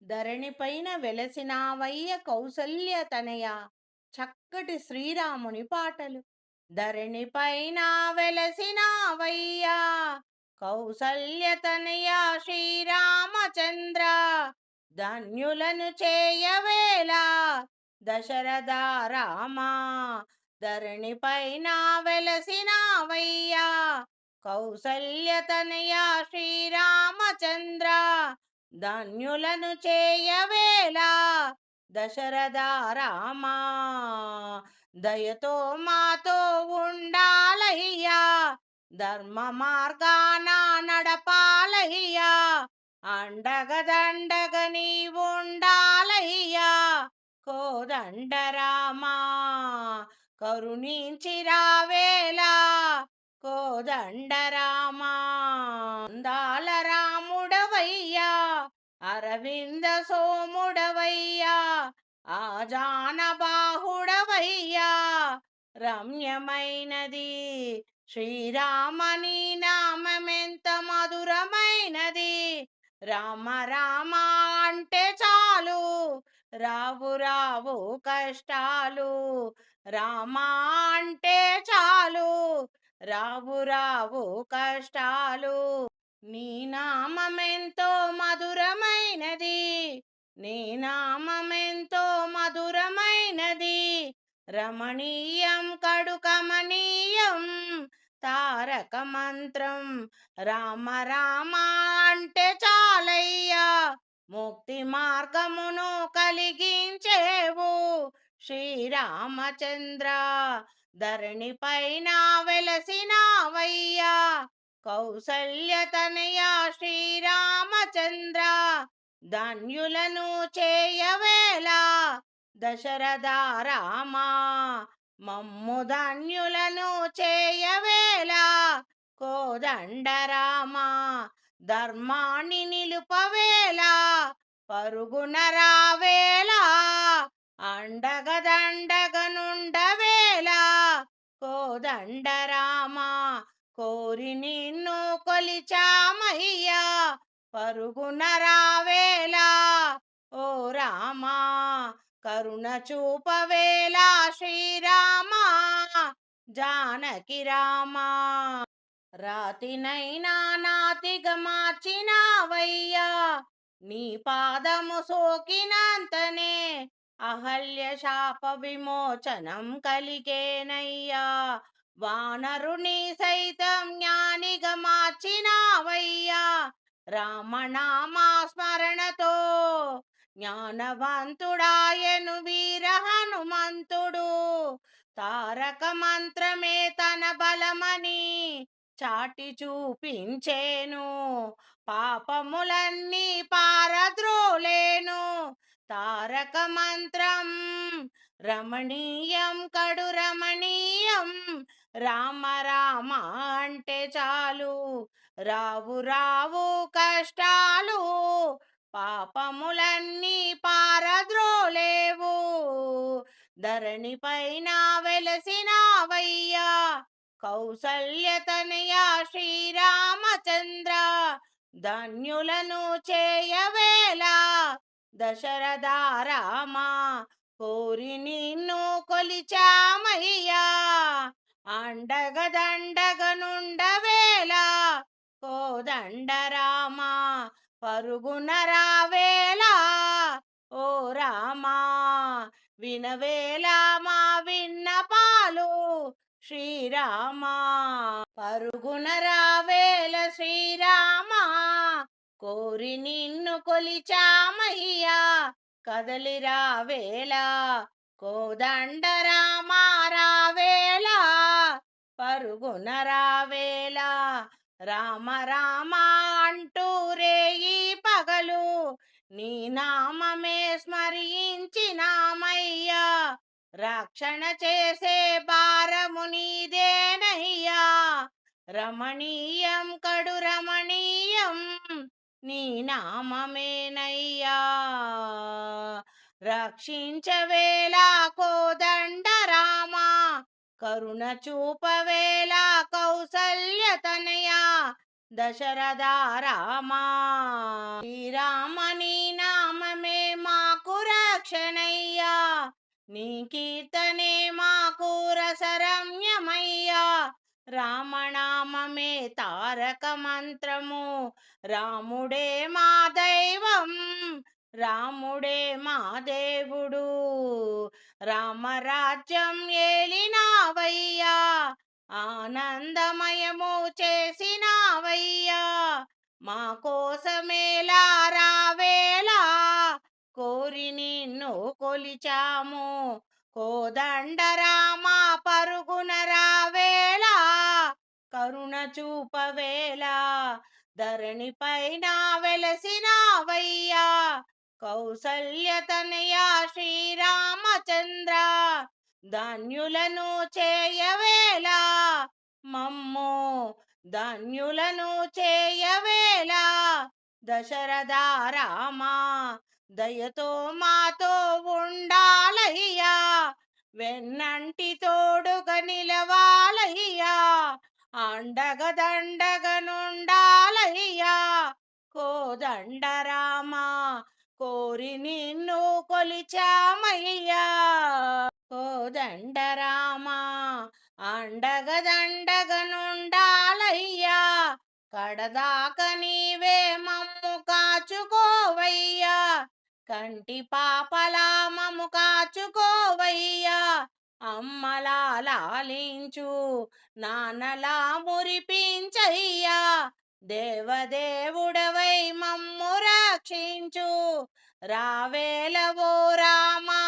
ధరణిపైన వెలసినావయ్య కౌసల్య తనయ చక్కటి శ్రీరాముని పాటలు. ధరణిపైన వెలసినావయ్య కౌసల్య తనయ శ్రీరామచంద్ర, ధన్యులను చేయవేలా దశరథ రామా. ధరణిపైన వెలసినావయ్య కౌసల్య తనయ శ్రీరామచంద్ర, ధన్యులను చేయవేలా దశరథ రామా. దయతో మాతో ఉండాలయ్యా, ధర్మ మార్గాన నడపాలయ్యా, అండగదండగ నీవుండాలయ్యా కోదండ రామా. కరుణించి రావేలా కోదండ రామా. అందాల రాముడవయ్యా, అరవింద సోముడవయ్యా, ఆజాన బాహుడవయ్యా, రమ్యమైనది శ్రీరామని నామమెంత మధురమైనది. రామ రామ అంటే చాలు రావు రావు కష్టాలు, రామ అంటే చాలు రావు రావు కష్టాలు. నీ నామమెంతో మధురమైనది, నీ నామమెంతో మధురమైనది, రమణీయం కడు కమనీయం తారక మంత్రం. రామ రామ అంటే చాలయ్యా, ముక్తి మార్గమును కలిగించేవు శ్రీరామచంద్ర. ధరణిపైన వెలసినావయ్యా కౌసల్య తనయ శ్రీరామచంద్ర, ధన్యులను చేయవేలా దశరథ రామా. మమ్ము ధన్యులను చేయవేలా కోదండ రామా. ధర్మాన్ని నిలుపవేలా పరుగున రావేలా, అండగదండగనుండవేలా కోదండ రామా. కోరి నిన్ను కొలిచామయ్యా, పరుగున రావేలా ఓ రామా. కరుణ చూపవేలా శ్రీరామా జానకి రామా. రాతినైనా నాతిగా మార్చినావయ్యా, నీ పాదము సోకినంతనే అహల్య శాప విమోచనం కలిగేనయ్యా. వానరుని సైతం జ్ఞానిగా మార్చినావయ్యా, రామనామా స్మరణతో జ్ఞానవంతుడాయను వీర హనుమంతుడు. తారక మంత్రమే తన బలమని చాటి చూపించేను, పాపములన్నీ పారద్రోలేను తారక మంత్రం. రమణీయం కడు రమణీయం, రామ రామ అంటే చాలు రావు రావు కష్టాలు, పాపములన్నీ పారద్రోలేవు. ధరణిపైన వెలసినావయ్యా కౌసల్య తనయ శ్రీరామచంద్ర, ధన్యులను చేయవేలా దశరథ రామా. కోరి నిన్ను కొలిచామయ్యా, అండగదండగనుండవేలా కోదండ రామా. పరుగున రావేలా ఓ రామా. వినవేలా మా విన్నపాలు శ్రీరామా. పరుగున రావేల శ్రీరామా. కోరి నిన్ను కొలిచామయ్యా, కదలి రావేలా కోదండ రామా. రావేలా పరుగున రావేలా, రామ రామ అంటూ రేయి పగలు నీ నామమే స్మరించినామయ్యా, రక్షణ చేసే భారము నీదేనయ్యా. రమణీయం కడు రమణీయం నీ నామమేనయ్యా. రక్షించవేలా కోదండ రామా, కరుణ చూపవేలా కౌసల్య తనయ దశరథ రామా. శ్రీరామని నామమే నీ కీర్తనే మాకు రసరమ్యమయ్యా, రామనామమే తారక మంత్రము. రాముడే మా దైవం, రాముడే మా దేవుడు. రామరాజ్యం ఏలినావయ్యా, ఆనందమయము చేసినావయ్యా. మా కోసమేలా రావేలా, కోరి నిన్ను కొలిచాము. కోదండరామ పరుగున రావేలా, కరుణ చూపవేలా. ధరణిపైన వెలసినావయ్యా, కౌసల్యతనయ శ్రీరామచంద్ర. ధన్యులను చేయవేలా మమ్ము, ధన్యులను చేయవేలా. దశరథ రామా, దయతో మాతో ఉండాలయ్యా, వెన్నంటి తోడుగా నిలవాలయ్యా, అండగ దండగ నుండాలయ్యా. కోదండరామా, కోరి నిన్ను కొలిచామయ్యా. కోదండరామా, అండగ దండగ నుండాలయ్యా, కడదాక నీవే మమ్ము కాచుకోవయ్యా. కంటి పాపలా మమ్ము కాచుకోవయ్యా, అమ్మలా లాలించు, నాన్నలా మురిపించయ్యా. దేవదేవుడవై మమ్ము రక్షించు, రావేలవో రామా,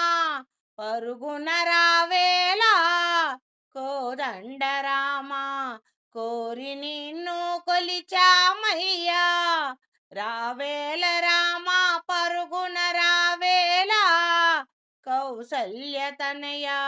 పరుగున రావేలా. కోదండరామా, కోరి నిన్ను కొలిచామయ్యా, రావేల రామా, పరుగున రావేలా. కౌసల్యతనయా.